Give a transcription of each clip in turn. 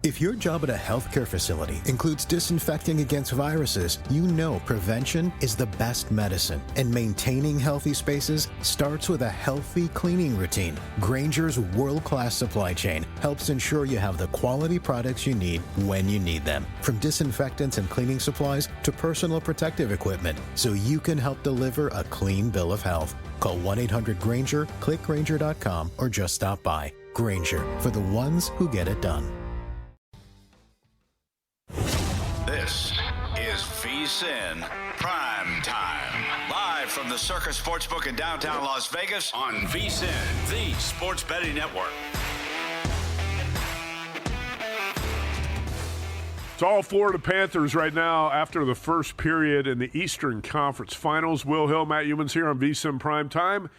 If your job at a healthcare facility includes disinfecting against viruses, you know prevention is the best medicine. And maintaining healthy spaces starts with a healthy cleaning routine. Grainger's world-class supply chain helps ensure you have the quality products you need when you need them. From disinfectants and cleaning supplies to personal protective equipment, so you can help deliver a clean bill of health. Call 1-800-GRAINGER, click Grainger.com, or just stop by. Grainger, for the ones who get it done. This is VSiN PrimeTime. Live from the Circa Sportsbook in downtown Las Vegas on VSiN, the sports betting network. It's all Florida Panthers right now after the first period in the Eastern Conference Finals. Will Hill, Matt Youmans here on VSiN PrimeTime.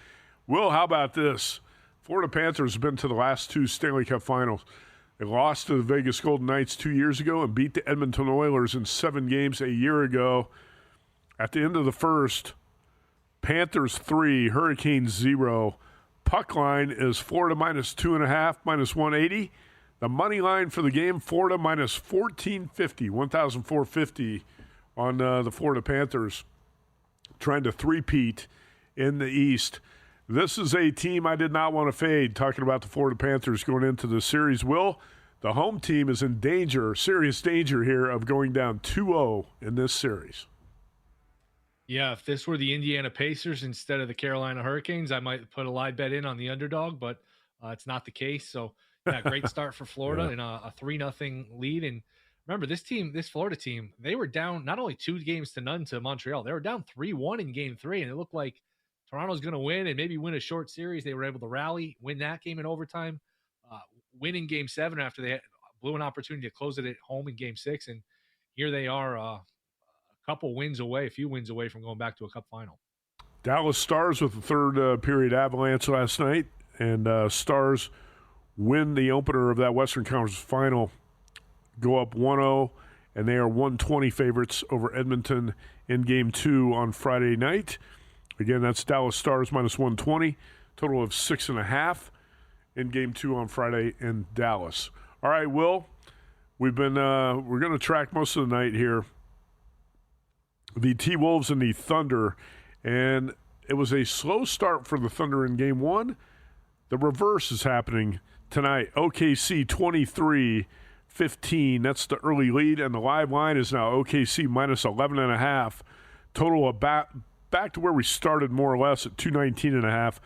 Will, how about this? Florida Panthers have been to the last two Stanley Cup Finals. They lost to the Vegas Golden Knights 2 years ago and beat the Edmonton Oilers in 7 games a year ago. At the end of the first, Panthers 3, Hurricanes 0. Puck line is Florida minus 2.5, minus 180. The money line for the game, Florida minus 1450, 1,450 on the Florida Panthers, trying to three-peat in the East. This is a team I did not want to fade, talking about the Florida Panthers going into the series. Will, the home team is in danger, serious danger here of going down 2-0 in this series. Yeah, if this were the Indiana Pacers instead of the Carolina Hurricanes, I might put a live bet in on the underdog, but it's not the case. So, yeah, great start for Florida in a 3-0 lead. And remember, this Florida team, they were down not only 2-0 to Montreal, they were down 3-1 in Game 3, and it looked like Toronto's going to win and maybe win a short series. They were able to rally, win that game in overtime, win in Game 7 after they blew an opportunity to close it at home in Game 6. And here they are a few wins away from going back to a Cup final. Dallas Stars with the third period avalanche last night, and Stars win the opener of that Western Conference final, go up 1-0, and they are 120 favorites over Edmonton in Game 2 on Friday night. Again, that's Dallas Stars minus 120, total of 6.5 in Game 2 on Friday in Dallas. All right, Will, we're going to track most of the night here the T-Wolves and the Thunder, and it was a slow start for the Thunder in Game 1. The reverse is happening tonight. OKC 23-15, that's the early lead, and the live line is now OKC minus 11.5, total of back to where we started more or less at 219.5.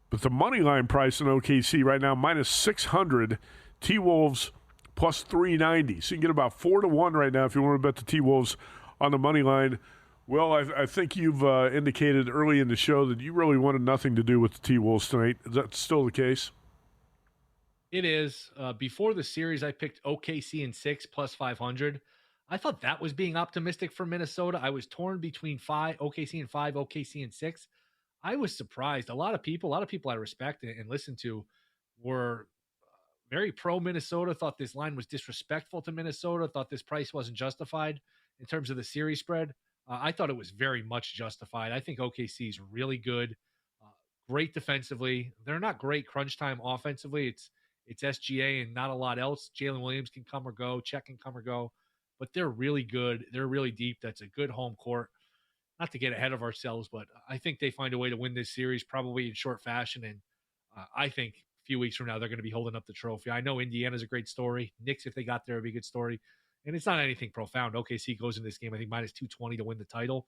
But the money line price in OKC right now minus 600, T-Wolves plus 390. So you can get about 4-1 right now if you want to bet the T-Wolves on the money line. Well, I think you've indicated early in the show that you really wanted nothing to do with the T-Wolves tonight. Is that still the case? It is. Before the series, I picked OKC in 6 plus 500. I thought that was being optimistic for Minnesota. I was torn between OKC in 5, OKC in 6. I was surprised. A lot of people I respect and listen to were very pro Minnesota, thought this line was disrespectful to Minnesota, thought this price wasn't justified in terms of the series spread. I thought it was very much justified. I think OKC is really good, great defensively. They're not great crunch time offensively. It's SGA and not a lot else. Jalen Williams can come or go. Chet can come or go. But they're really good. They're really deep. That's a good home court. Not to get ahead of ourselves, but I think they find a way to win this series probably in short fashion. And I think a few weeks from now, they're going to be holding up the trophy. I know Indiana's a great story. Knicks, if they got there, would be a good story. And it's not anything profound. OKC goes in this game, I think, minus 220 to win the title.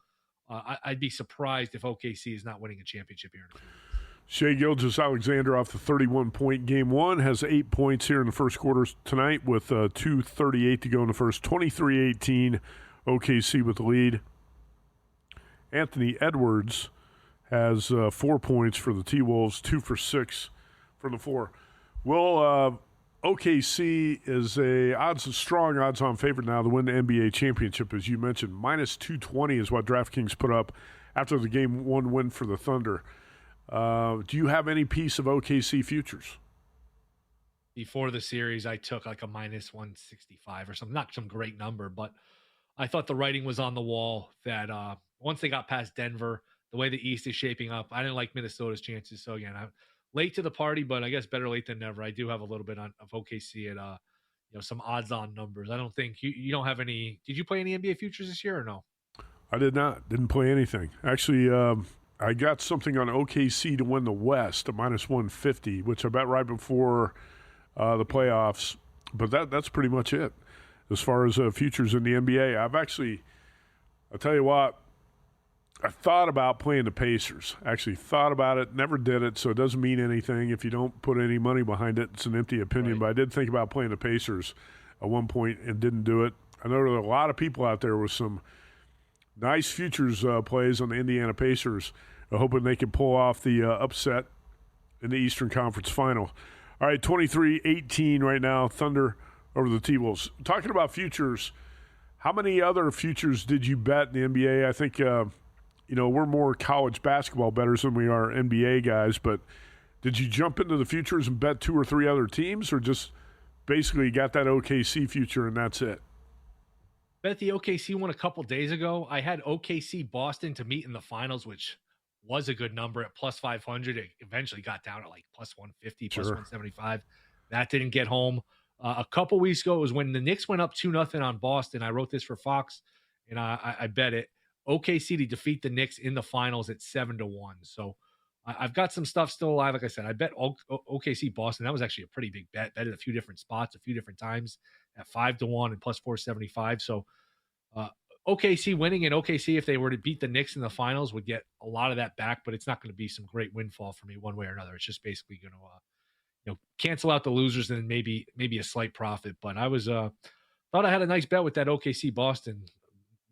I'd be surprised if OKC is not winning a championship here in a few weeks. Shai Gilgeous-Alexander off the 31-point Game 1 has 8 points here in the first quarter tonight with 2:38 to go in the first. 23-18, OKC with the lead. Anthony Edwards has 4 points for the T-Wolves, 2 for 6 from the floor. Well, OKC is a strong odds-on favorite now to win the NBA championship, as you mentioned. Minus 220 is what DraftKings put up after the Game 1 win for the Thunder. Do you have any piece of OKC futures? Before the series, I took like a minus 165 or something. Not some great number, but I thought the writing was on the wall that once they got past Denver, the way the East is shaping up, I didn't like Minnesota's chances. So, again, I'm late to the party, but I guess better late than never. I do have a little bit of OKC at some odds-on numbers. I don't think you don't have any. Did you play any NBA futures this year or no? I did not. Didn't play anything. Actually, I got something on OKC to win the West, a -150, which I bet right before the playoffs. But that's pretty much it as far as futures in the NBA. I'll tell you what, I thought about playing the Pacers. Actually thought about it, never did it, so it doesn't mean anything. If you don't put any money behind it, it's an empty opinion. Right. But I did think about playing the Pacers at one point and didn't do it. I know there are a lot of people out there with some nice futures plays on the Indiana Pacers, hoping they can pull off the upset in the Eastern Conference Final. All right, 23-18 right now, Thunder over the T-Wolves. Talking about futures, how many other futures did you bet in the NBA? I think, we're more college basketball bettors than we are NBA guys, but did you jump into the futures and bet 2 or 3 other teams, or just basically got that OKC future and that's it? Bet the OKC one a couple days ago. I had OKC Boston to meet in the finals, which was a good number at +500. It eventually got down to like +150, sure. +175. That didn't get home. A couple weeks ago, it was when the Knicks went up 2-0 on Boston. I wrote this for Fox, and I bet it. OKC to defeat the Knicks in the finals at 7-1. So I've got some stuff still alive. Like I said, I bet OKC Boston. That was actually a pretty big bet. Bet at a few different spots, a few different times at 5-1 and +475. So OKC winning, and OKC, if they were to beat the Knicks in the finals, would get a lot of that back, but it's not going to be some great windfall for me one way or another. It's just basically going to cancel out the losers and maybe a slight profit. But I was thought I had a nice bet with that OKC Boston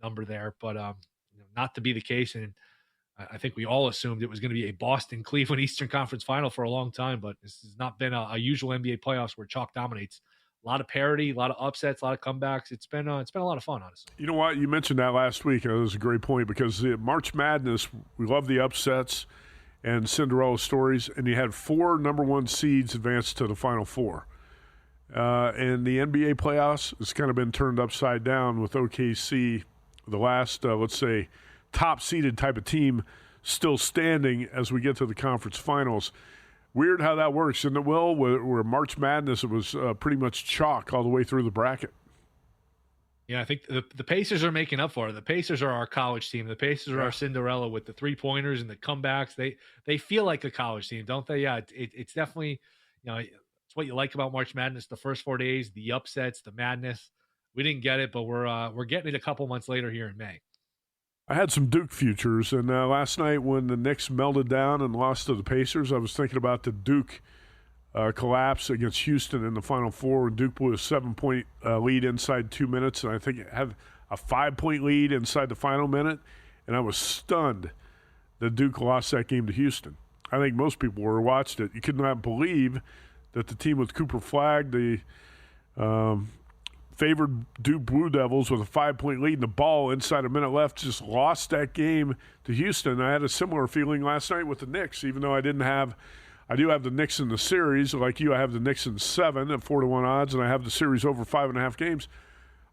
number there, but not to be the case. And I think we all assumed it was going to be a Boston Cleveland Eastern Conference Final for a long time, but this has not been a usual NBA playoffs where chalk dominates. A lot of parity, a lot of upsets, a lot of comebacks. It's been a lot of fun, honestly. You know what? You mentioned that last week, and it was a great point, because the March Madness, we love the upsets and Cinderella stories, and you had 4 number 1 seeds advance to the Final Four. And the NBA playoffs, it's kind of been turned upside down with OKC, the last, let's say, top-seeded type of team still standing as we get to the conference finals. Weird how that works, isn't it, Will? Where March Madness, it was pretty much chalk all the way through the bracket. Yeah, I think the Pacers are making up for it. The Pacers are our college team. The Pacers are our Cinderella with the 3-pointers and the comebacks. They feel like a college team, don't they? Yeah, it's definitely, it's what you like about March Madness, the first 4 days, the upsets, the madness. We didn't get it, but we're getting it a couple months later here in May. I had some Duke futures, and last night when the Knicks melted down and lost to the Pacers, I was thinking about the Duke collapse against Houston in the Final Four. And Duke blew a 7-point lead inside 2 minutes, and I think it had a 5-point lead inside the final minute, and I was stunned that Duke lost that game to Houston. I think most people were watched it. You could not believe that the team with Cooper Flagg, the favored Duke Blue Devils with a 5-point lead and the ball inside a minute left, just lost that game to Houston. I had a similar feeling last night with the Knicks, even though I do have the Knicks in the series. Like you, I have the Knicks in 7 at 4-1 odds, and I have the series over 5.5 games.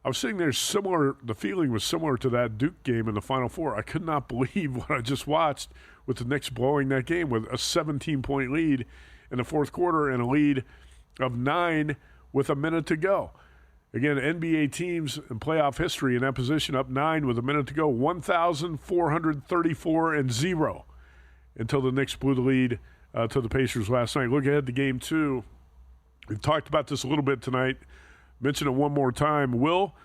I was sitting there the feeling was similar to that Duke game in the Final Four. I could not believe what I just watched with the Knicks blowing that game with a 17-point lead in the fourth quarter and a lead of 9 with a minute to go. Again, NBA teams in playoff history in that position up 9 with a minute to go, 1,434-0 until the Knicks blew the lead to the Pacers last night. Look ahead to Game 2. We've talked about this a little bit tonight. Mention it one more time. Will,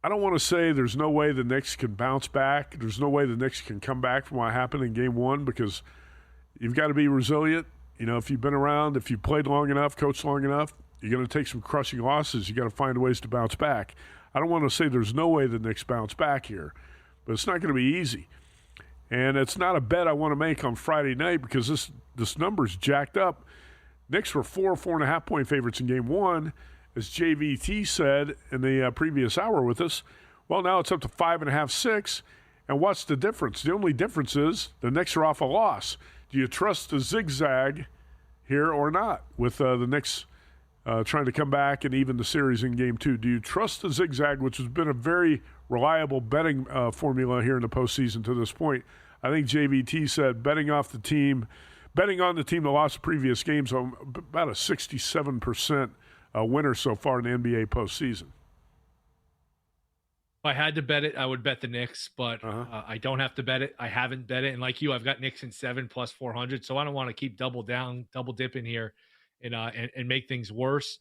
I don't want to say there's no way the Knicks can bounce back. There's no way the Knicks can come back from what happened in Game 1, because you've got to be resilient. If you've been around, if you've played long enough, coached long enough, you're going to take some crushing losses. You got to find ways to bounce back. I don't want to say there's no way the Knicks bounce back here, but it's not going to be easy. And it's not a bet I want to make on Friday night, because this number's jacked up. Knicks were 4.5 point favorites in Game 1, as JVT said in the previous hour with us. Well, now it's up to 5.5, 6. And what's the difference? The only difference is the Knicks are off a loss. Do you trust the zigzag here or not with the Knicks trying to come back and even the series in Game 2? Do you trust the zigzag, which has been a very reliable betting formula here in the postseason to this point? I think JVT said betting on the team that lost the previous games, about a 67% winners so far in the NBA postseason. If I had to bet it, I would bet the Knicks, but I don't have to bet it. I haven't bet it. And like you, I've got Knicks in 7 plus 400. So I don't want to keep double dipping here and make things worse.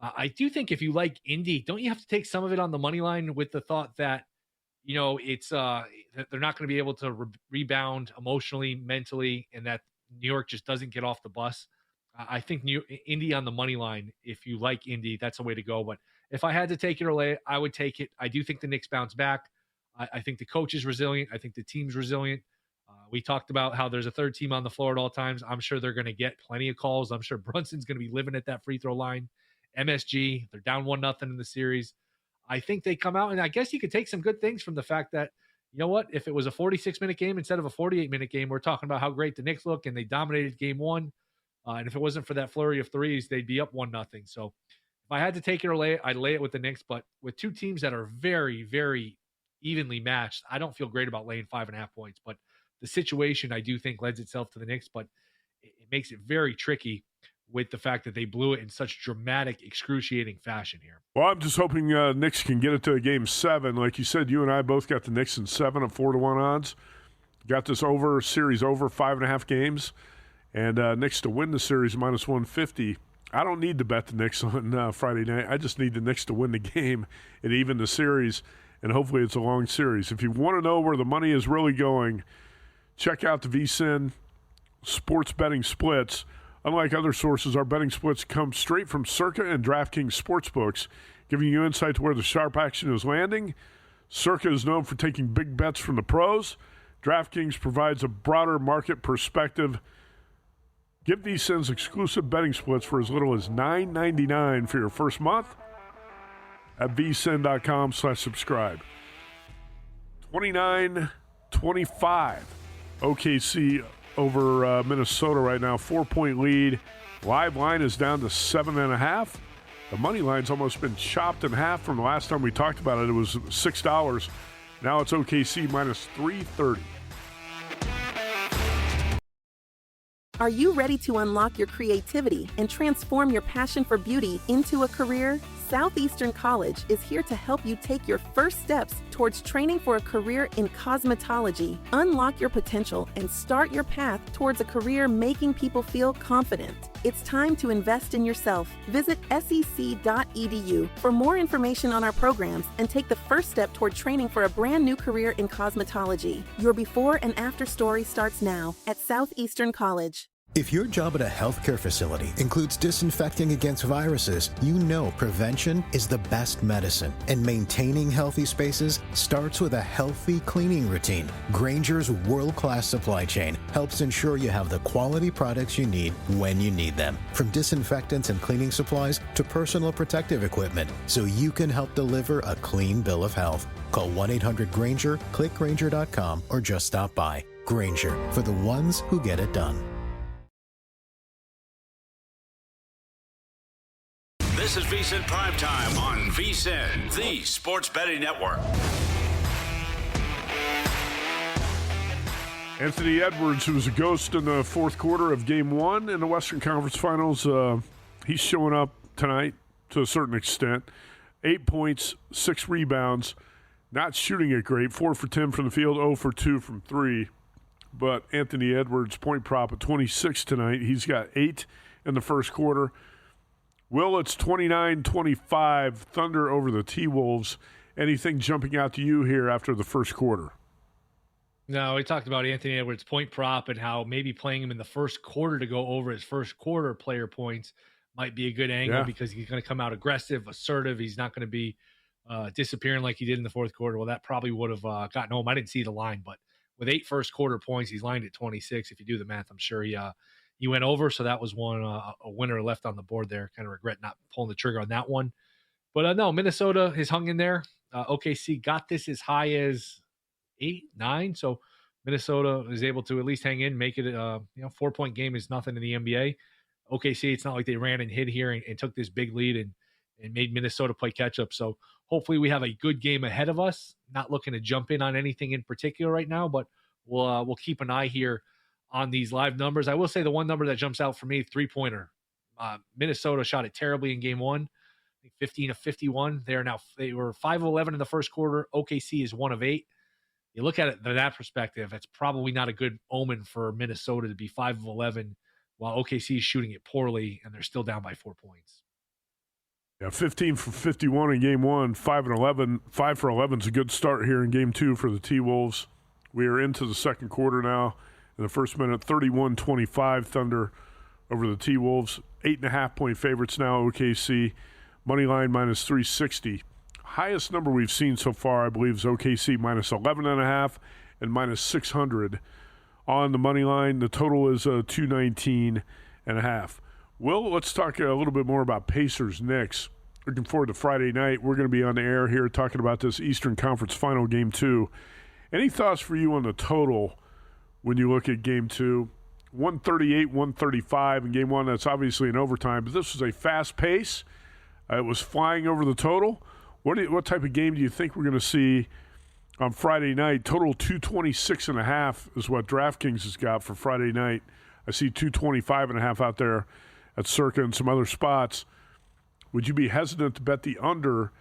I do think if you like Indy, don't you have to take some of it on the money line with the thought that, it's that they're not going to be able to rebound emotionally, mentally, and that New York just doesn't get off the bus. I think Indy on the money line, if you like Indy, that's the way to go. But if I had to take it or lay it, I would take it. I do think the Knicks bounce back. I think the coach is resilient. I think the team's resilient. We talked about how there's a third team on the floor at all times. I'm sure they're going to get plenty of calls. I'm sure Brunson's going to be living at that free throw line. MSG, they're down 1-0 in the series. I think they come out, and I guess you could take some good things from the fact that, you know what, if it was a 46-minute game instead of a 48-minute game, we're talking about how great the Knicks look, and they dominated game one. And if it wasn't for that flurry of threes, they'd be up 1-0. So if I had to take it or lay it, I'd lay it with the Knicks. But with two teams that are very, very evenly matched, I don't feel great about laying 5.5 points. But the situation, I do think, lends itself to the Knicks. But it makes it very tricky with the fact that they blew it in such dramatic, excruciating fashion here. Well, I'm just hoping Knicks can get it to Game 7. Like you said, you and I both got the Knicks in 7 at 4-1 odds. Got this series over 5.5 games. And Knicks to win the series minus 150. I don't need to bet the Knicks on Friday night. I just need the Knicks to win the game and even the series, and hopefully it's a long series. If you want to know where the money is really going, check out the VSiN sports betting splits. Unlike other sources, our betting splits come straight from Circa and DraftKings Sportsbooks, giving you insight to where the sharp action is landing. Circa is known for taking big bets from the pros. DraftKings provides a broader market perspective. Give VSiN's exclusive betting splits for as little as $9.99 for your first month at vsin.com/subscribe. 29-25 OKC over Minnesota right now. 4-point lead. Live line is down to 7.5. The money line's almost been chopped in half from the last time we talked about it. It was $6. Now it's OKC minus 330. Are you ready to unlock your creativity and transform your passion for beauty into a career? Southeastern College is here to help you take your first steps towards training for a career in cosmetology. Unlock your potential and start your path towards a career making people feel confident. It's time to invest in yourself. Visit sec.edu for more information on our programs and take the first step toward training for a brand new career in cosmetology. Your before and after story starts now at Southeastern College. If your job at a healthcare facility includes disinfecting against viruses, you know prevention is the best medicine, and maintaining healthy spaces starts with a healthy cleaning routine. Grainger's world-class supply chain helps ensure you have the quality products you need when you need them, from disinfectants and cleaning supplies to personal protective equipment, so you can help deliver a clean bill of health. Call 1-800-GRAINGER, click Grainger.com, or just stop by. Grainger, for the ones who get it done. This is VSiN PrimeTime on VSiN, the sports betting network. Anthony Edwards, who was a ghost in the fourth quarter of Game 1 in the Western Conference Finals, he's showing up tonight to a certain extent. 8 points, 6 rebounds, not shooting it great. 4 for 10 from the field, 0 for 2 from 3. But Anthony Edwards, point prop at 26 tonight. He's got 8 in the first quarter. Will, it's 29-25, Thunder over the T-Wolves. Anything jumping out to you here after the first quarter? No, we talked about Anthony Edwards' point prop and how maybe playing him in the first quarter to go over his first quarter player points might be a good angle because he's going to come out aggressive, assertive. He's not going to be disappearing like he did in the fourth quarter. Well, that probably would have gotten home. I didn't see the line, but with 8 first quarter points, he's lined at 26. If you do the math, I'm sure he went over, so that was one a winner left on the board there. Kind of regret not pulling the trigger on that one. But no, Minnesota has hung in there. OKC got this as high as 8, 9. So Minnesota is able to at least hang in, make it 4-point game is nothing in the NBA. OKC, it's not like they ran and hid here and took this big lead and made Minnesota play catch up. So hopefully we have a good game ahead of us. Not looking to jump in on anything in particular right now, but we'll keep an eye here on these live numbers. I will say the one number that jumps out for me, 3-pointer. Minnesota shot it terribly in game one, I think 15 of 51. They were 5 of 11 in the first quarter. OKC is 1 of 8. You look at it from that perspective, it's probably not a good omen for Minnesota to be 5 of 11 while OKC is shooting it poorly and they're still down by 4 points. Yeah, 15 for 51 in game one, 5 and 11. 5 for 11 is a good start here in game two for the T-Wolves. We are into the second quarter now. In the first minute, 31-25 Thunder over the T-Wolves. 8.5-point favorites now, OKC. Moneyline minus 360. Highest number we've seen so far, I believe, is OKC minus 11.5 and minus 600 on the money line. The total is 219.5. Will, let's talk a little bit more about Pacers-Knicks. Looking forward to Friday night. We're going to be on the air here talking about this Eastern Conference Final Game 2. Any thoughts for you on the total when you look at Game 2? 138, 135 in Game 1. That's obviously an overtime, but this was a fast pace. It was flying over the total. What type of game do you think we're going to see on Friday night? Total 226.5 is what DraftKings has got for Friday night. I see 225.5 out there at Circa and some other spots. Would you be hesitant to bet the under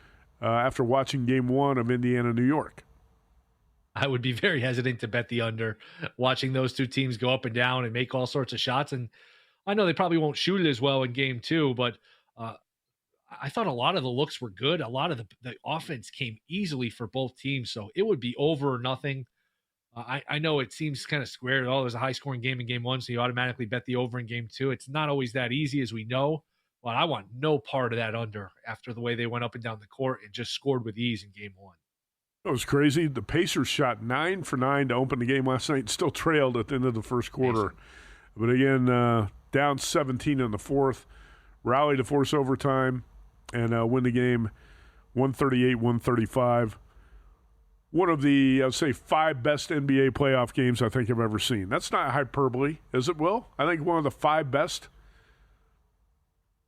after watching Game 1 of Indiana-New York? I would be very hesitant to bet the under, watching those two teams go up and down and make all sorts of shots. And I know they probably won't shoot it as well in Game 2, but I thought a lot of the looks were good. A lot of the offense came easily for both teams, so it would be over or nothing. I know it seems kind of square. Oh, there's a high-scoring game in Game 1, so you automatically bet the over in Game 2. It's not always that easy, as we know, but I want no part of that under after the way they went up and down the court and just scored with ease in Game 1. It was crazy. The Pacers shot 9 for 9 to open the game last night and still trailed at the end of the first quarter. But again, down 17 in the fourth, rally to force overtime and win the game 138-135. One of the, I would say, 5 best NBA playoff games I think I've ever seen. That's not hyperbole, is it, Will? I think one of the 5 best.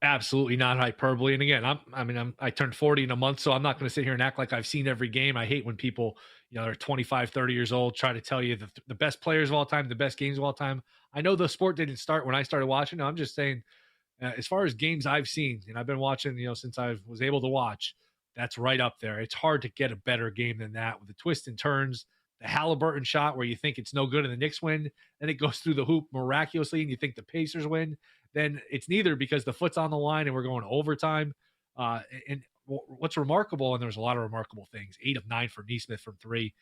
Absolutely not hyperbole. And again, I turned 40 in a month, so I'm not going to sit here and act like I've seen every game. I hate when people, they're 25, 30 years old, try to tell you the best players of all time, the best games of all time. I know the sport didn't start when I started watching. No, I'm just saying, as far as games I've seen, and I've been watching, since I was able to watch, that's right up there. It's hard to get a better game than that with the twists and turns. The Halliburton shot where you think it's no good and the Knicks win, then it goes through the hoop miraculously and you think the Pacers win. Then it's neither because the foot's on the line and we're going to overtime. And what's remarkable, and there's a lot of remarkable things, 8 of 9 for Nesmith from 3.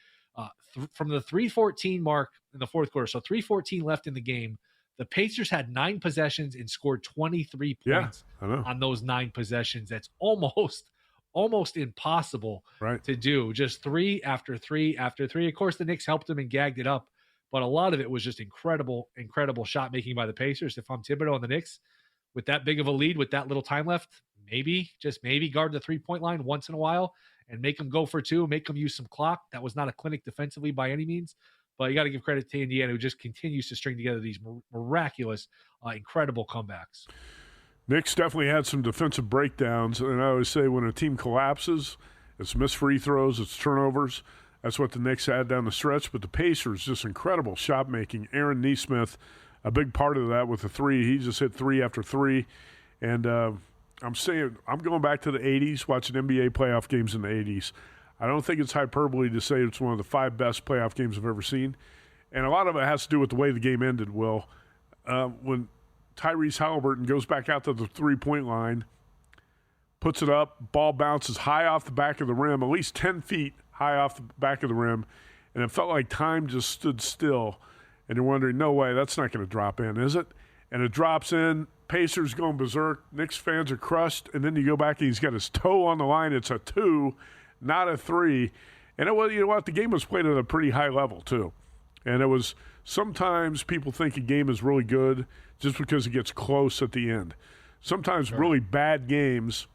From the 3:14 mark in the fourth quarter, so 3:14 left in the game, the Pacers had 9 possessions and scored 23 points on those 9 possessions. That's almost impossible to do. Just 3 after 3 after 3. Of course, the Knicks helped them and gagged it up, but a lot of it was just incredible shot making by the Pacers. If I'm Thibodeau and the Knicks, with that big of a lead, with that little time left, maybe guard the 3-point line once in a while and make them go for 2, make them use some clock. That was not a clinic defensively by any means, but you got to give credit to Indiana, who just continues to string together these miraculous, incredible comebacks. Knicks definitely had some defensive breakdowns, and I always say when a team collapses, it's missed free throws, it's turnovers. That's what the Knicks had down the stretch. But the Pacers, just incredible shot making. Aaron Nesmith, a big part of that with the 3. He just hit 3 after 3. And I'm going back to the 80s, watching NBA playoff games in the 80s. I don't think it's hyperbole to say it's one of the 5 best playoff games I've ever seen. And a lot of it has to do with the way the game ended, Will. When Tyrese Halliburton goes back out to the 3-point line, puts it up, ball bounces high off the back of the rim, at least 10 feet high off the back of the rim, and it felt like time just stood still. And you're wondering, no way, that's not going to drop in, is it? And it drops in. Pacers going berserk. Knicks fans are crushed. And then you go back and he's got his toe on the line. It's a 2, not a 3. And it was, you know what, the game was played at a pretty high level too. And it was, sometimes people think a game is really good just because it gets close at the end. Sometimes really bad games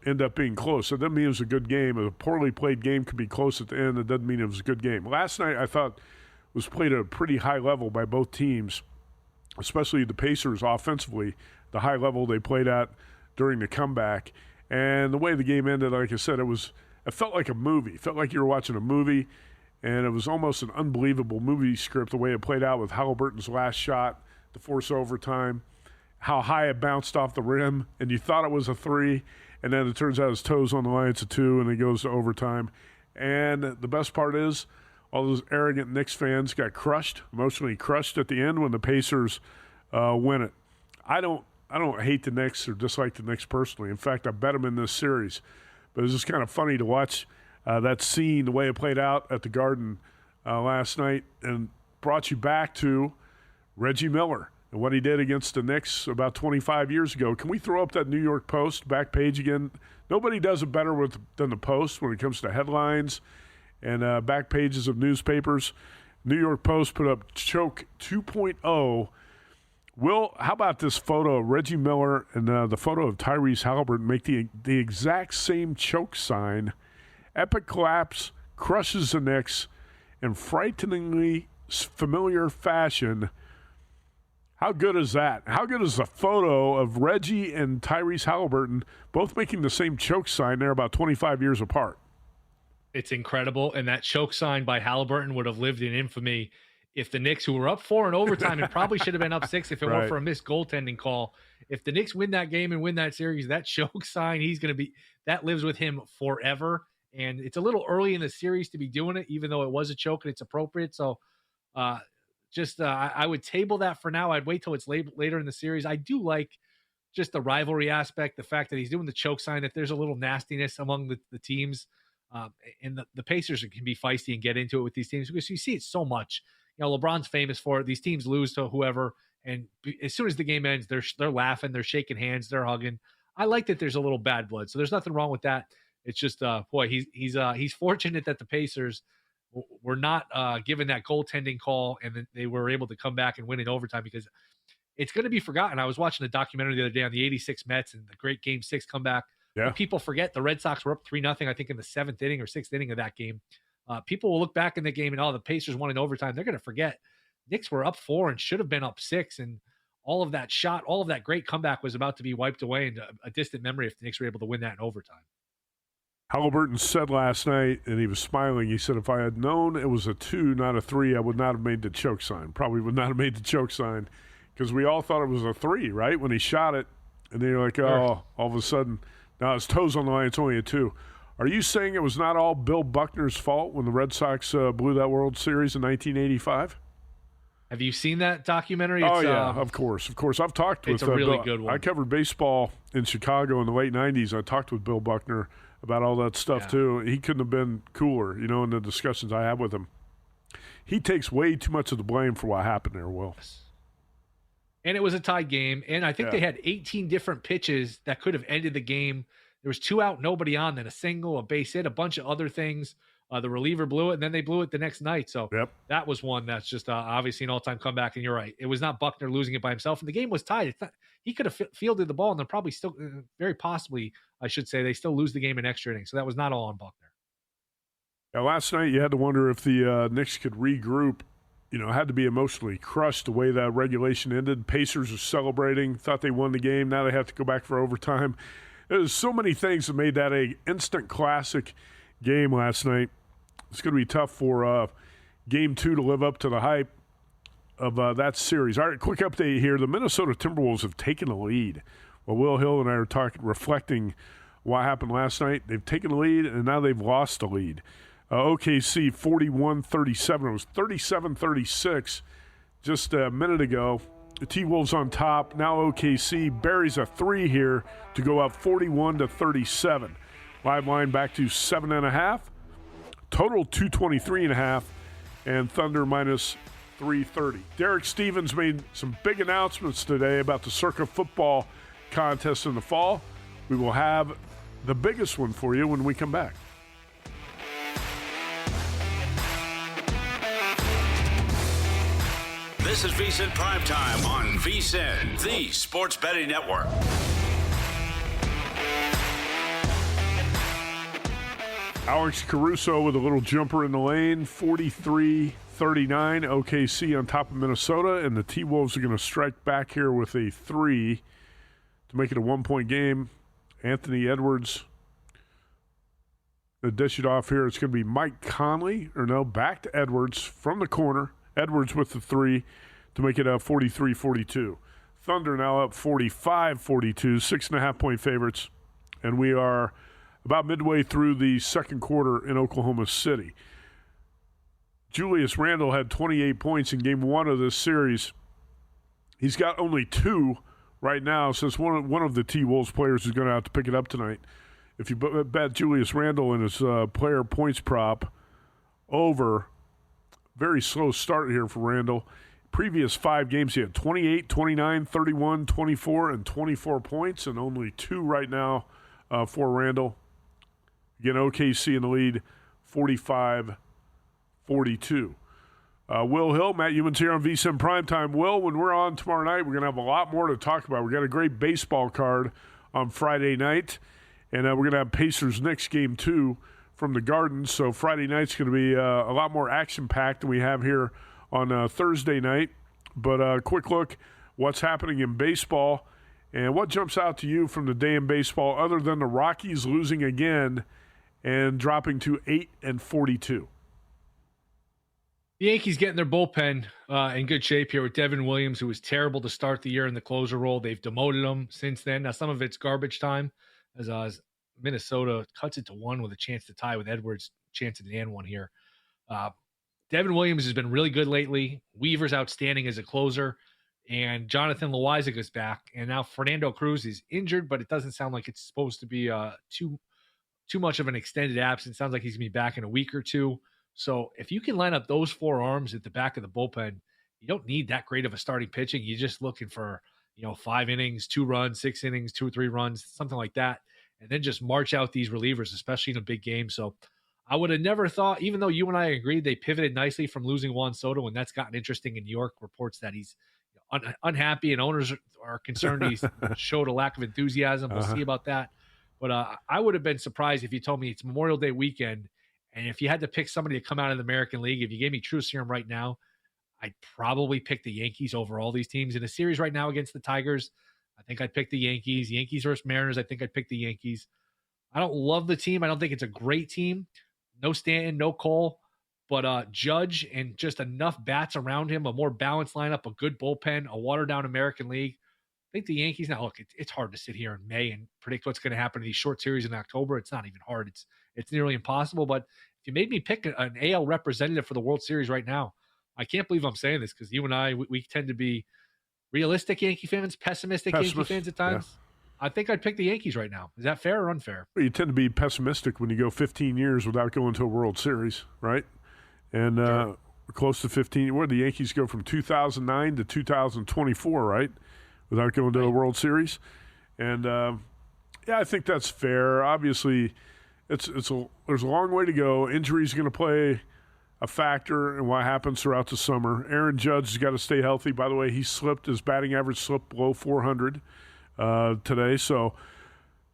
end up being close. It doesn't mean it was a good game. A poorly played game could be close at the end. It doesn't mean it was a good game. Last night I thought was played at a pretty high level by both teams, especially the Pacers offensively, the high level they played at during the comeback. And the way the game ended, like I said, it felt like a movie. It felt like you were watching a movie, and it was almost an unbelievable movie script the way it played out with Halliburton's last shot to force overtime. how high it bounced off the rim, and you thought it was a 3, and then it turns out his toes on the line, it's a 2, and it goes to overtime. And the best part is all those arrogant Knicks fans got crushed, emotionally crushed at the end when the Pacers win it. I don't hate the Knicks or dislike the Knicks personally. In fact, I bet them in this series. But it's just kind of funny to watch that scene, the way it played out at the Garden last night, and brought you back to Reggie Miller and what he did against the Knicks about 25 years ago. Can we throw up that New York Post back page again? Nobody does it better than the Post when it comes to headlines and back pages of newspapers. New York Post put up Choke 2.0. Will, how about this photo of Reggie Miller and the photo of Tyrese Halliburton make the exact same choke sign? Epic collapse, crushes the Knicks in frighteningly familiar fashion. How good is that? How good is the photo of Reggie and Tyrese Halliburton both making the same choke sign? They're about 25 years apart. It's incredible, and that choke sign by Halliburton would have lived in infamy if the Knicks, who were up 4 in overtime and probably should have been up 6 if it weren't for a missed goaltending call. If the Knicks win that game and win that series, that choke sign, that lives with him forever. And it's a little early in the series to be doing it, even though it was a choke and it's appropriate. So I would table that for now. I'd wait till it's later in the series. I do like just the rivalry aspect, the fact that he's doing the choke sign, that there's a little nastiness among the teams. And the Pacers can be feisty and get into it with these teams because you see it so much. You know, LeBron's famous for it. These teams lose to whoever, and as soon as the game ends, they're laughing, they're shaking hands, they're hugging. I like that there's a little bad blood, so there's nothing wrong with that. It's just, he's fortunate that the Pacers were not given that goaltending call, and then they were able to come back and win in overtime, because it's going to be forgotten. I was watching a documentary the other day on the '86 Mets and the great Game 6 comeback. Yeah. People forget the Red Sox were up 3-0, I think, in the 7th inning or 6th inning of that game. People will look back in the game and, the Pacers won in overtime. They're going to forget Knicks were up 4 and should have been up 6. And all of that great comeback was about to be wiped away into a distant memory if the Knicks were able to win that in overtime. Halliburton said last night, and he was smiling, he said, if I had known it was a 2, not a 3, I would not have made the choke sign. Probably would not have made the choke sign, because we all thought it was a 3, right? When he shot it, and then you're like, all of a sudden, now his toes on the line, it's only a 2. Are you saying it was not all Bill Buckner's fault when the Red Sox blew that World Series in 1985? Have you seen that documentary? Of course. I've talked with It's a really Bill. good one. I covered baseball in Chicago in the late 90s. I talked with Bill Buckner about all that stuff, too. He couldn't have been cooler, in the discussions I had with him. He takes way too much of the blame for what happened there, Will. And it was a tied game, and I think they had 18 different pitches that could have ended the game. There was 2 out, nobody on, then a single, a base hit, a bunch of other things. The reliever blew it, and then they blew it the next night. So that was one that's just obviously an all-time comeback, and you're right. It was not Buckner losing it by himself, and the game was tied. He could have fielded the ball, and then probably still, very possibly, I should say, they still lose the game in extra innings. So that was not all on Buckner. Yeah, last night you had to wonder if the Knicks could regroup. Had to be emotionally crushed the way that regulation ended. Pacers are celebrating, thought they won the game. Now they have to go back for overtime. There's so many things that made that a instant classic game last night. It's going to be tough for Game 2 to live up to the hype of that series. All right, quick update here. The Minnesota Timberwolves have taken the lead. Well, Will Hill and I are reflecting what happened last night. They've taken the lead, and now they've lost the lead. OKC 41-37. It was 37-36 just a minute ago. The T-Wolves on top. Now OKC buries a 3 here to go up 41-37. Live line back to 7.5. Total 223.5. And Thunder minus 330. Derek Stevens made some big announcements today about the Circa Football Contest in the fall. We will have the biggest one for you when we come back. This is VSiN PrimeTime on VSiN, the sports betting network. Alex Caruso with a little jumper in the lane, 43-39. OKC on top of Minnesota, and the T-Wolves are going to strike back here with a 3 to make it a 1-point game. Anthony Edwards to dish it off here. It's going to be Mike Conley, back to Edwards from the corner. Edwards with the 3 to make it a 43-42. Thunder now up 45-42, 6.5-point favorites. And we are about midway through the second quarter in Oklahoma City. Julius Randle had 28 points in game one of this series. He's got only 2 right now, since one of the T-Wolves players is going to have to pick it up tonight. If you bet Julius Randle in his player points prop over, very slow start here for Randle. Previous 5 games, he had 28, 29, 31, 24, and 24 points, and only 2 right now for Randle. Again, OKC in the lead, 45-42. Will Hill, Matt Youmans here on VSiN PrimeTime. Will, when we're on tomorrow night, we're going to have a lot more to talk about. We've got a great baseball card on Friday night, and we're going to have Pacers-Knicks game 2 from the Garden. So Friday night's going to be a lot more action-packed than we have here on Thursday night. But a quick look what's happening in baseball, and what jumps out to you from the day in baseball other than the Rockies losing again and dropping to 8-42. The Yankees getting their bullpen in good shape here with Devin Williams, who was terrible to start the year in the closer role. They've demoted him since then. Now, some of it's garbage time as Minnesota cuts it to 1 with a chance to tie with Edwards, chance at an and 1 here. Devin Williams has been really good lately. Weaver's outstanding as a closer, and Jonathan Loaizaga back. And now Fernando Cruz is injured, but it doesn't sound like it's supposed to be too much of an extended absence. Sounds like he's going to be back in a week or 2. So if you can line up those 4 arms at the back of the bullpen, you don't need that great of a starting pitching. You're just looking for, 5 innings, 2 runs, 6 innings, 2 or 3 runs, something like that. And then just march out these relievers, especially in a big game. So I would have never thought, even though you and I agreed they pivoted nicely from losing Juan Soto, and that's gotten interesting in New York, reports that he's unhappy and owners are concerned he's showed a lack of enthusiasm. We'll see about that. But I would have been surprised if you told me it's Memorial Day weekend, and if you had to pick somebody to come out of the American League, if you gave me true serum right now, I'd probably pick the Yankees over all these teams. In a series right now against the Tigers, I think I'd pick the Yankees. Yankees versus Mariners, I think I'd pick the Yankees. I don't love the team. I don't think it's a great team. No Stanton, no Cole, but Judge and just enough bats around him, a more balanced lineup, a good bullpen, a watered-down American League. I think the Yankees, now look, it's hard to sit here in May and predict what's going to happen in these short series in October. It's not even hard. It's nearly impossible. But if you made me pick an AL representative for the World Series right now, I can't believe I'm saying this because you and I, we tend to be realistic Yankee fans, pessimistic Yankee fans at times. Yeah. I think I'd pick the Yankees right now. Is that fair or unfair? Well, you tend to be pessimistic when you go 15 years without going to a World Series, right? And sure. Close to 15. Where the Yankees go from 2009 to 2024, right? Without going to a World Series. And, I think that's fair. Obviously, there's a long way to go. Injuries are going to play a factor in what happens throughout the summer. Aaron Judge has got to stay healthy. By the way, his batting average slipped below 400 today. So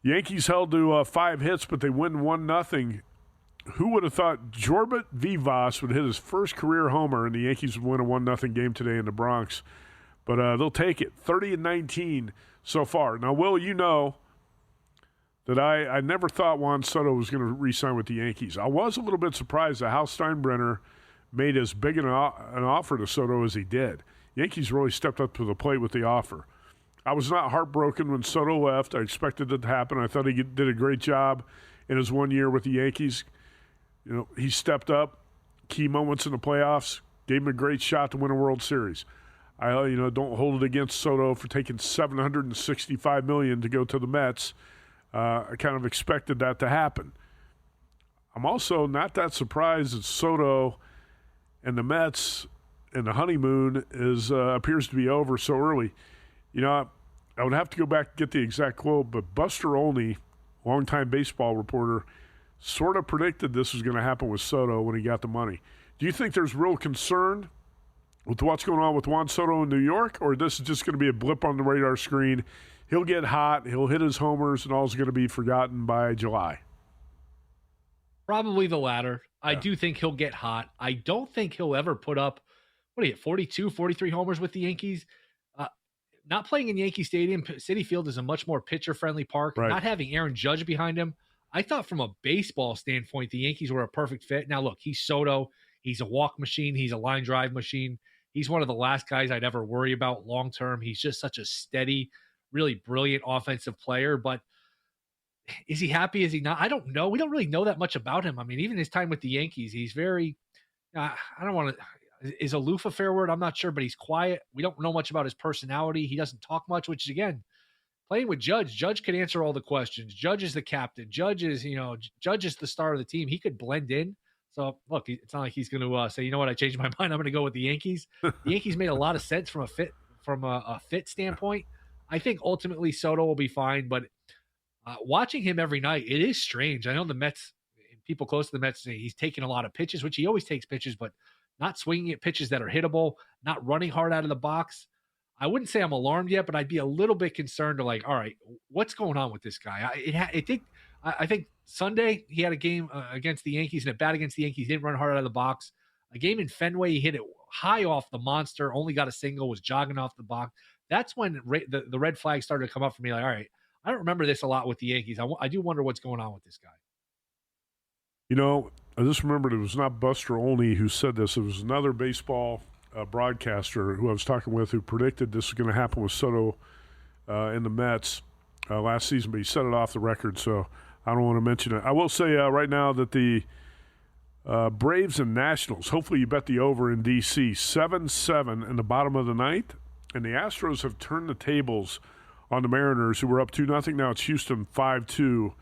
Yankees held to 5 hits, but they win 1-0. Who would have thought Jorbit Vivas would hit his first career homer and the Yankees would win a 1-0 game today in the Bronx? But they'll take it. 30-19 so far. Now, Will, you know that I never thought Juan Soto was going to re-sign with the Yankees. I was a little bit surprised that Hal Steinbrenner made as big an offer to Soto as he did. Yankees really stepped up to the plate with the offer. I was not heartbroken when Soto left. I expected it to happen. I thought he did a great job in his 1 year with the Yankees. He stepped up, key moments in the playoffs, gave him a great shot to win a World Series. I don't hold it against Soto for taking $765 million to go to the Mets. I kind of expected that to happen. I'm also not that surprised that Soto and the Mets and the honeymoon appears to be over so early. I would have to go back and get the exact quote, but Buster Olney, longtime baseball reporter, sort of predicted this was going to happen with Soto when he got the money. Do you think there's real concern with what's going on with Juan Soto in New York, or this is just going to be a blip on the radar screen? He'll get hot, he'll hit his homers, and all's going to be forgotten by July. Probably the latter. Yeah. I do think he'll get hot. I don't think he'll ever put up, 42, 43 homers with the Yankees. Not playing in Yankee Stadium, Citi Field is a much more pitcher-friendly park. Right. Not having Aaron Judge behind him, I thought from a baseball standpoint, the Yankees were a perfect fit. Now, look, he's Soto. He's a walk machine. He's a line drive machine. he's one of the last guys I'd ever worry about long term. He's just such a steady, really brilliant offensive player. But is he happy? Is he not? I don't know. We don't really know that much about him. I mean, even his time with the Yankees, he's very, I don't want to, is aloof a fair word? I'm not sure, but he's quiet. We don't know much about his personality. He doesn't talk much, which is, again, playing with Judge could answer all the questions. Judge is the captain. Judge is the star of the team. He could blend in. So, look, it's not like he's going to say, you know what, I changed my mind. I'm going to go with the Yankees. The Yankees made a lot of sense from a fit standpoint. I think ultimately Soto will be fine, but watching him every night, it is strange. I know the Mets, people close to the Mets say he's taking a lot of pitches, which he always takes pitches, but not swinging at pitches that are hittable, not running hard out of the box. I wouldn't say I'm alarmed yet, but I'd be a little bit concerned to all right, what's going on with this guy? I think Sunday he had a game against the Yankees, and a bat against the Yankees, didn't run hard out of the box. A game in Fenway, he hit it high off the monster, only got a single, was jogging off the box. That's when the red flag started to come up for me. All right, I don't remember this a lot with the Yankees. I do wonder what's going on with this guy. I just remembered it was not Buster Olney who said this. It was another baseball broadcaster who I was talking with who predicted this was going to happen with Soto in the Mets last season, but he said it off the record, so I don't want to mention it. I will say right now that the Braves and Nationals, hopefully you bet the over in D.C., 7-7 in the bottom of the ninth, and the Astros have turned the tables on the Mariners, who were up 2-0. Now it's Houston 5-2,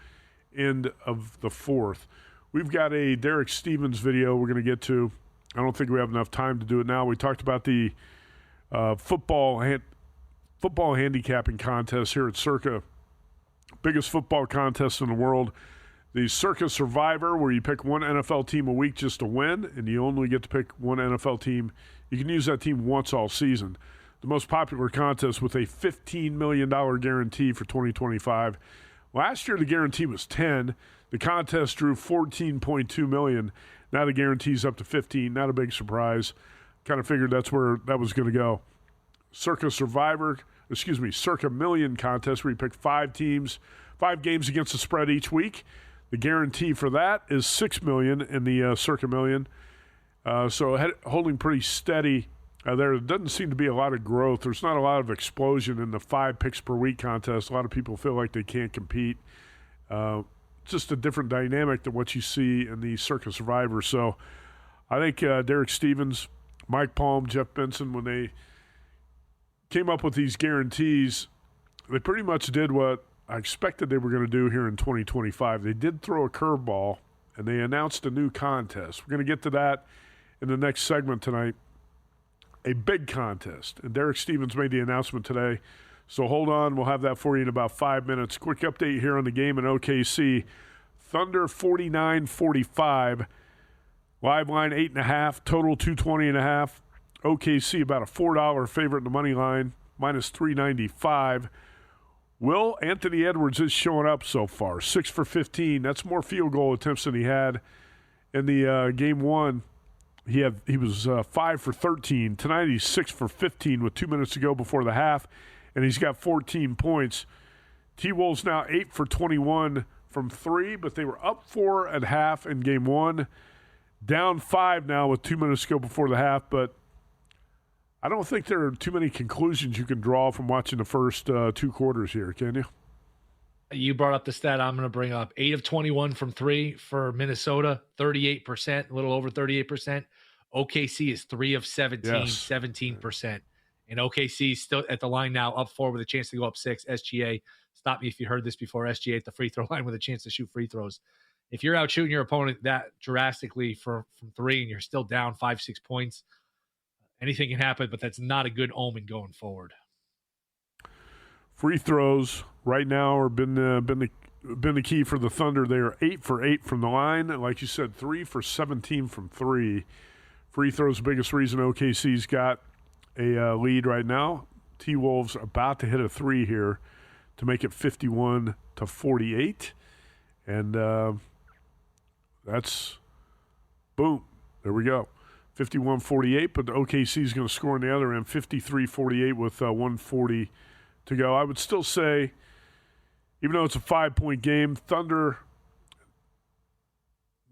end of the fourth. We've got a Derek Stevens video we're going to get to. I don't think we have enough time to do it now. We talked about the football handicapping contest here at Circa, biggest football contest in the world. The Circa Survivor, where you pick one NFL team a week just to win, and you only get to pick one NFL team. You can use that team once all season. The most popular contest with a $15 million guarantee for 2025. Last year, the guarantee was 10. The contest drew $14.2 million. Now the guarantee's up to 15. Not a big surprise. Kind of figured that's where that was going to go. Circa Million contest, where you pick 5 teams, 5 games against the spread each week. The guarantee for that is $6 million in the Circa Million. So holding pretty steady there. Doesn't seem to be a lot of growth. There's not a lot of explosion in the 5 picks per week contest. A lot of people feel like they can't compete. Just a different dynamic than what you see in the Circa Survivor. So I think Derek Stevens, Mike Palm, Jeff Benson, when they came up with these guarantees, they pretty much did what I expected they were going to do here in 2025. They did throw a curveball, and they announced a new contest. We're going to get to that in the next segment tonight. A big contest. And Derek Stevens made the announcement today. So hold on. We'll have that for you in about 5 minutes. Quick update here on the game in OKC. Thunder 49-45. Live line 8.5. Total 220.5. OKC about a $4 favorite in the money line. Minus 395. Will Anthony Edwards is showing up so far. 6 for 15. That's more field goal attempts than he had in the game one. He was 5 for 13. Tonight he's 6 for 15 with 2 minutes to go before the half, and he's got 14 points. T-Wolves now 8 for 21 from 3, but they were up 4 at half in game one. Down 5 now with 2 minutes to go before the half, but I don't think there are too many conclusions you can draw from watching the first 2 quarters here, can you? You brought up the stat I'm going to bring up. 8 of 21 from 3 for Minnesota, 38%, a little over 38%. OKC is 3 of 17, yes. 17%. And OKC is still at the line now, up 4 with a chance to go up 6. SGA, stop me if you heard this before, SGA at the free throw line with a chance to shoot free throws. If you're out shooting your opponent that drastically from 3 and you're still down 5-6 points, anything can happen, but that's not a good omen going forward. Free throws right now have been the key for the Thunder. They are 8 for 8 from the line. Like you said, 3 for 17 from 3. Free throws, the biggest reason OKC's got a lead right now. T-Wolves about to hit a 3 here to make it 51-48. And that's, boom, there we go. 51-48, but the OKC is going to score on the other end, 53-48 with 140 to go. I would still say, even though it's a 5-point game, Thunder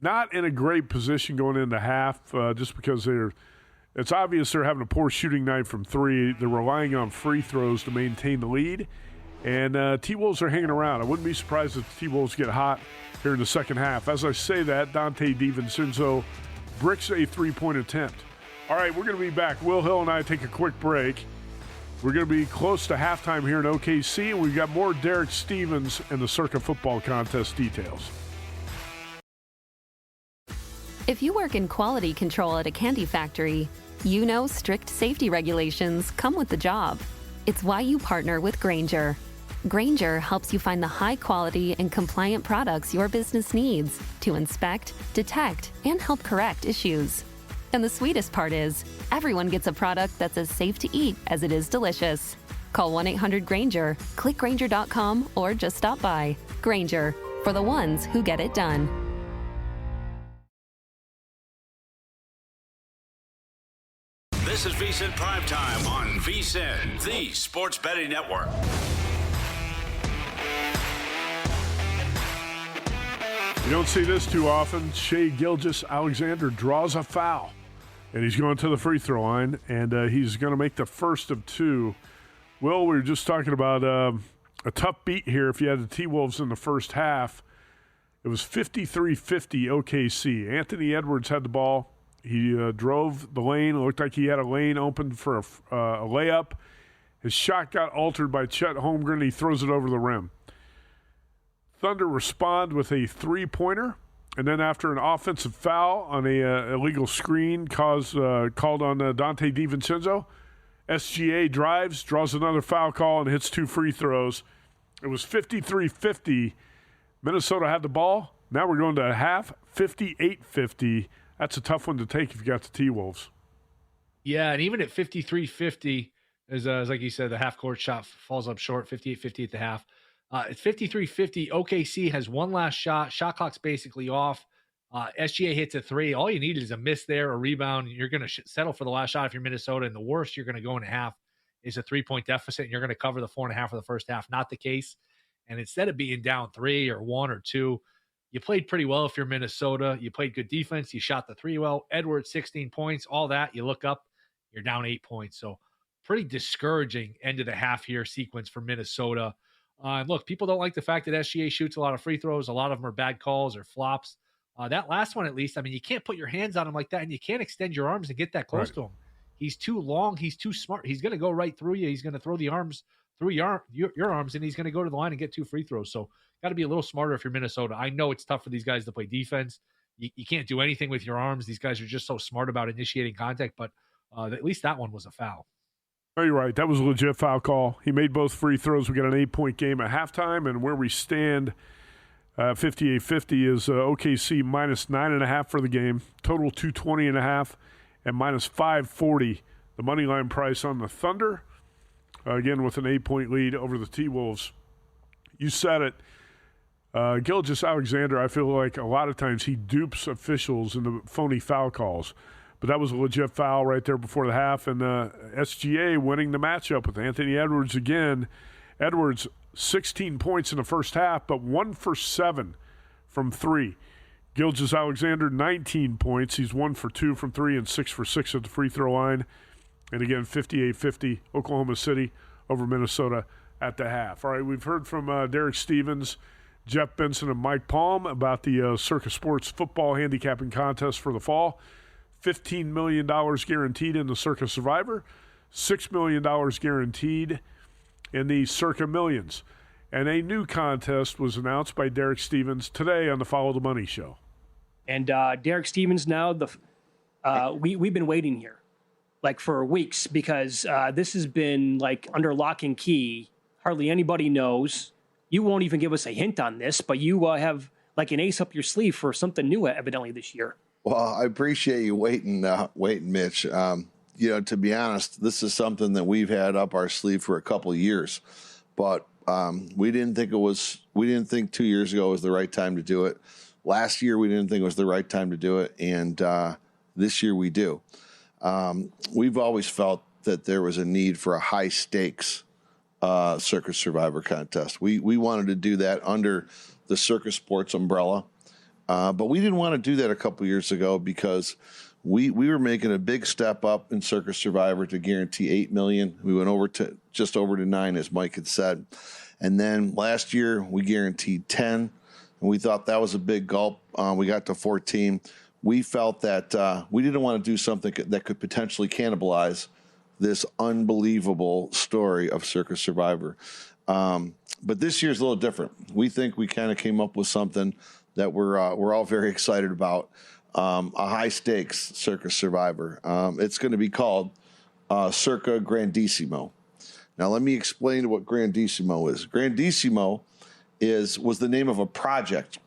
not in a great position going into half, just because they're It's obvious they're having a poor shooting night from three. They're relying on free throws to maintain the lead. And T-Wolves are hanging around. I wouldn't be surprised if the T-Wolves get hot here in the second half. As I say that, Dante DiVincenzo bricks a three-point attempt. All right, we're going to be back. Will Hill and I take a quick break. We're going to be close to halftime here in OKC, and we've got more Derek Stevens and the Circa Football Contest details. If you work in quality control at a candy factory, you know strict safety regulations come with the job. It's why you partner with Grainger. Grainger helps you find the high-quality and compliant products your business needs to inspect, detect, and help correct issues. And the sweetest part is, everyone gets a product that's as safe to eat as it is delicious. Call 1-800-GRAINGER, click Grainger.com, or just stop by. Grainger, for the ones who get it done. This is VSiN PrimeTime on VSiN, the sports betting network. You don't see this too often. Shai Gilgeous-Alexander draws a foul, and he's going to the free throw line, and he's going to make the first of two. Will, we were just talking about a tough beat here if you had the T-Wolves in the first half. It was 53-50 OKC. Anthony Edwards had the ball. He drove the lane. It looked like he had a lane open for a layup. His shot got altered by Chet Holmgren. He throws it over the rim. Thunder respond with a three-pointer, and then after an offensive foul on a illegal screen called on Dante DiVincenzo, SGA drives, draws another foul call, and hits two free throws. It was 53-50. Minnesota had the ball. Now we're going to a half, 58-50. That's a tough one to take if you got the T-Wolves. Yeah, and even at 53-50, as like you said, the half-court shot falls up short, 58-50 at the half. It's 53-50. OKC has one last shot. Shot clock's basically off. SGA hits a three. All you need is a miss there, a rebound. You're going to settle for the last shot if you're Minnesota, and the worst you're going to go in a half is a three-point deficit, and you're going to cover the 4.5 of the first half. Not the case. And instead of being down 3 or 1 or 2, you played pretty well if you're Minnesota. You played good defense. You shot the three well. Edwards, 16 points, all that. You look up, you're down 8 points. So pretty discouraging end of the half here sequence for Minnesota. And look, people don't like the fact that SGA shoots a lot of free throws. A lot of them are bad calls or flops. That last one, at least, I mean, you can't put your hands on him like that, and you can't extend your arms and get that close to him. He's too long. He's too smart. He's going to go right through you. He's going to throw the arms through your arms, and he's going to go to the line and get 2 free throws. So got to be a little smarter if you're Minnesota. I know it's tough for these guys to play defense. You can't do anything with your arms. These guys are just so smart about initiating contact, but at least that one was a foul. Oh, you're right. That was a legit foul call. He made both free throws. We got an 8-point game at halftime, and where we stand 58-50 is OKC minus 9.5 for the game, total 220.5, and minus 540 the money line price on the Thunder. Again, with an 8-point lead over the T-Wolves. You said it. Gilgeous-Alexander, I feel like a lot of times he dupes officials in the phony foul calls. But that was a legit foul right there before the half. And SGA winning the matchup with Anthony Edwards again. Edwards, 16 points in the first half, but 1 for 7 from 3. Gilgeous-Alexander, 19 points. He's 1 for 2 from 3 and 6 for 6 at the free throw line. And again, 58-50, Oklahoma City over Minnesota at the half. All right, we've heard from Derek Stevens, Jeff Benson, and Mike Palm about the Circa Sports Football Handicapping Contest for the fall. $15 million guaranteed in the Circa Survivor, $6 million guaranteed in the Circa Millions. And a new contest was announced by Derek Stevens today on the Follow the Money show. And Derek Stevens now, we've been waiting here like for weeks because this has been like under lock and key. Hardly anybody knows. You won't even give us a hint on this, but you have like an ace up your sleeve for something new evidently this year. Well, I appreciate you waiting, Mitch. To be honest, this is something that we've had up our sleeve for a couple of years, but we didn't think 2 years ago was the right time to do it. Last year, we didn't think it was the right time to do it, and this year we do. We've always felt that there was a need for a high stakes Circa Survivor contest. We wanted to do that under the Circa Sports umbrella. But we didn't want to do that a couple years ago because we were making a big step up in Circa Survivor to guarantee $8 million. We went over to just over to $9 million, as Mike had said. And then last year we guaranteed 10, and we thought that was a big gulp. We got to 14. We felt that we didn't want to do something that could potentially cannibalize this unbelievable story of Circa Survivor. But this year's a little different. We think we kind of came up with something that we're all very excited about. A high stakes Circa Survivor. It's going to be called Circa Grandissimo. Now let me explain what Grandissimo is. Grandissimo was the name of a project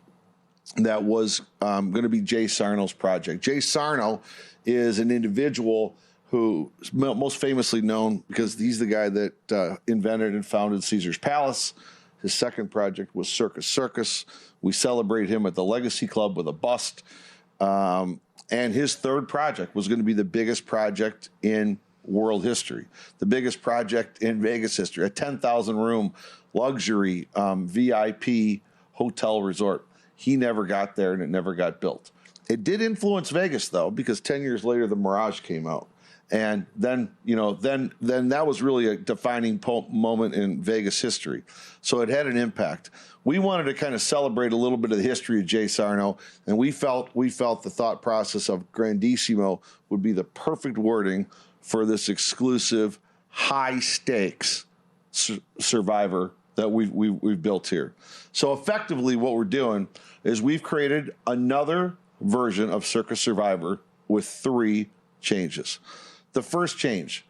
that was going to be Jay Sarno's project. Jay Sarno is an individual who is most famously known because he's the guy that invented and founded Caesar's Palace. His second project was Circus Circus. We celebrate him at the Legacy Club with a bust. And his third project was going to be the biggest project in world history, the biggest project in Vegas history, a 10,000-room luxury VIP hotel resort. He never got there, and it never got built. It did influence Vegas, though, because 10 years later, the Mirage came out. And then, then that was really a defining moment in Vegas history. So it had an impact. We wanted to kind of celebrate a little bit of the history of Jay Sarno, and we felt the thought process of Grandissimo would be the perfect wording for this exclusive, high-stakes survivor that we've built here. So effectively, what we're doing is we've created another version of Circa Survivor with 3 changes. The first change,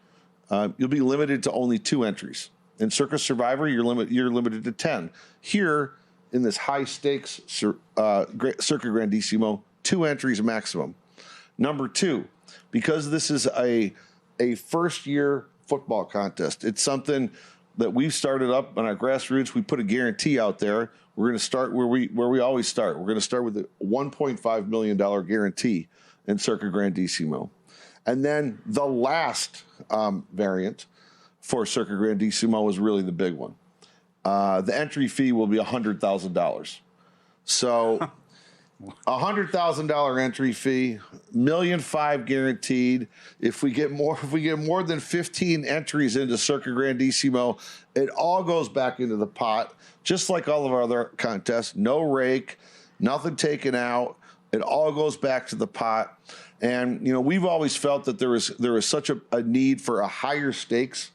you'll be limited to only 2 entries. In Circa Survivor, you're limited to 10. Here, in this high-stakes Circa Grandissimo, 2 entries maximum. Number 2, because this is a first-year football contest, it's something that we've started up on our grassroots. We put a guarantee out there. We're going to start where we always start. We're going to start with a $1.5 million guarantee in Circa Grandissimo. And then the last variant for Circa Grandissimo is really the big one. The entry fee will be $100,000. So $100,000 entry fee, $1.5 million guaranteed. If we get more than 15 entries into Circa Grandissimo, it all goes back into the pot, just like all of our other contests. No rake, nothing taken out. It all goes back to the pot. And we've always felt that there was such a need for a higher stakes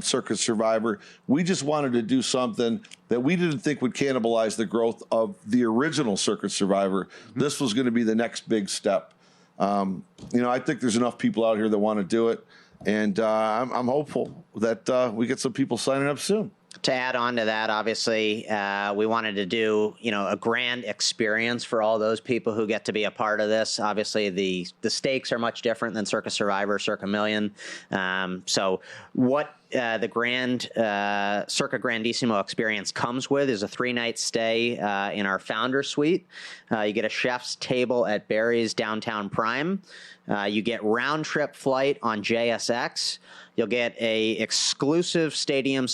Circa Survivor. We just wanted to do something that we didn't think would cannibalize the growth of the original Circa Survivor. Mm-hmm. This was going to be the next big step. I think there's enough people out here that want to do it, and I'm hopeful that we get some people signing up soon. To add on to that, obviously, we wanted to do, a grand experience for all those people who get to be a part of this. Obviously, the stakes are much different than Circa Survivor, Circa Million. So what the grand Circa Grandissimo experience comes with is a 3-night stay in our founder suite. You get a chef's table at Barry's Downtown Prime. You get round trip flight on JSX. You'll get a exclusive stadium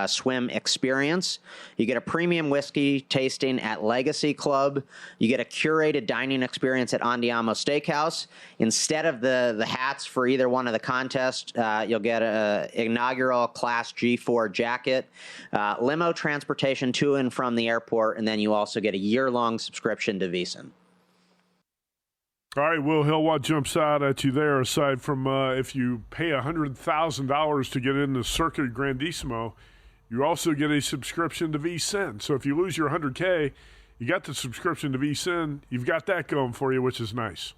swim experience. You get a premium whiskey tasting at Legacy Club. You get a curated dining experience at Andiamo Steakhouse. Instead of the hats for either one of the contests, you'll get an inaugural Class G4 jacket, limo transportation to and from the airport, and then you also get a year-long subscription to VSiN. All right, Will Hill, what jumps out at you there, aside from if you pay $100,000 to get into Circa Grandissimo, you also get a subscription to VSiN. So if you lose your $100K, you got the subscription to VSiN. You've got that going for you, which is nice.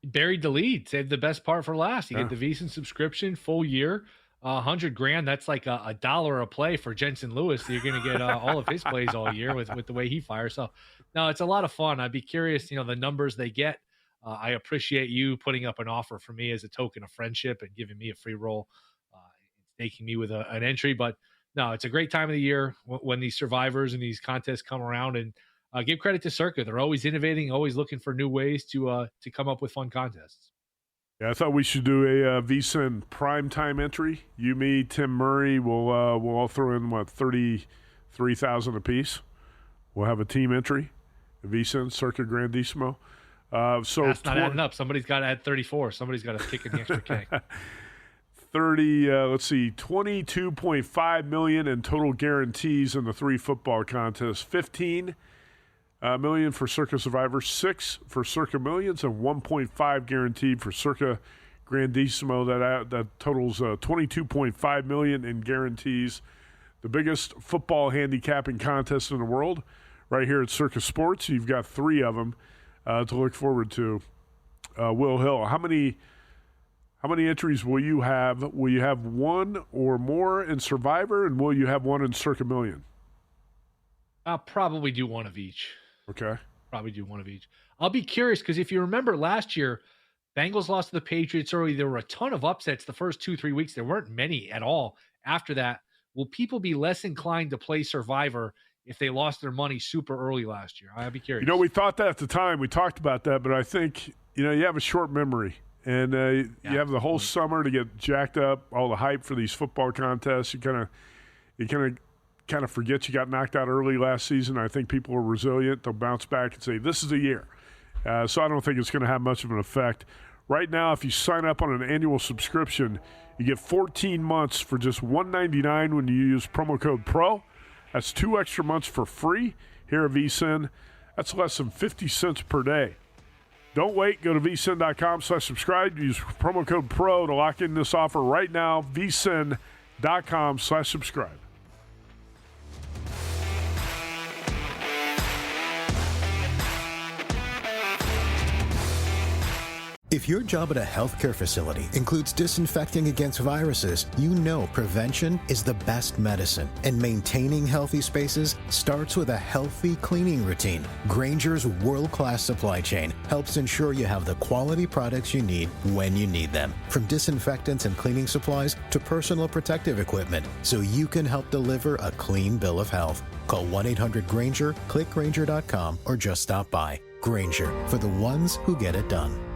Buried the lead. Saved the best part for last. You get the VSiN subscription, full year, $100,000. That's like a $1 a play for Jensen Lewis. So you're going to get all of his plays all year with the way he fires. So, no, it's a lot of fun. I'd be curious, the numbers they get. I appreciate you putting up an offer for me as a token of friendship and giving me a free roll, staking me with an entry. But no, it's a great time of the year when these survivors and these contests come around, and give credit to Circa. They're always innovating, always looking for new ways to come up with fun contests. Yeah, I thought we should do a VSiN PrimeTime entry. You, me, Tim Murray, we'll all throw in, $33,000 apiece. We'll have a team entry, VSiN Circa Grandissimo. So that's not adding up. Somebody's got to add 34. Somebody's got to kick in the extra K. 22.5 million in total guarantees in the 3 football contests. 15 million for Circa Survivor, 6 for Circa Millions, and 1.5 guaranteed for Circa Grandissimo. That totals 22.5 million in guarantees. The biggest football handicapping contest in the world, right here at Circa Sports. You've got 3 of them to look forward to. Will Hill, how many entries will you have? Will you have 1 or more in Survivor, and will you have 1 in Circa Million? I'll probably do 1 of each. Okay. Probably do 1 of each. I'll be curious because if you remember last year, Bengals lost to the Patriots early. There were a ton of upsets the first 2-3 weeks. There weren't many at all after that. Will people be less inclined to play Survivor if they lost their money super early last year? I'll be curious. We thought that at the time. We talked about that, but I think, you have a short memory. And you have the whole summer to get jacked up, all the hype for these football contests. You kind of forget you got knocked out early last season. I think people are resilient. They'll bounce back and say, this is the year. So I don't think it's going to have much of an effect. Right now, if you sign up on an annual subscription, you get 14 months for just $199 when you use promo code PRO. That's 2 extra months for free here at VSiN. That's less than 50 cents per day. Don't wait. Go to vsin.com/subscribe. Use promo code PRO to lock in this offer right now. vsin.com/subscribe. If your job at a healthcare facility includes disinfecting against viruses, you know prevention is the best medicine. And maintaining healthy spaces starts with a healthy cleaning routine. Grainger's world-class supply chain helps ensure you have the quality products you need when you need them. From disinfectants and cleaning supplies to personal protective equipment, so you can help deliver a clean bill of health. Call 1-800-GRAINGER, click Grainger.com, or just stop by. Grainger, for the ones who get it done.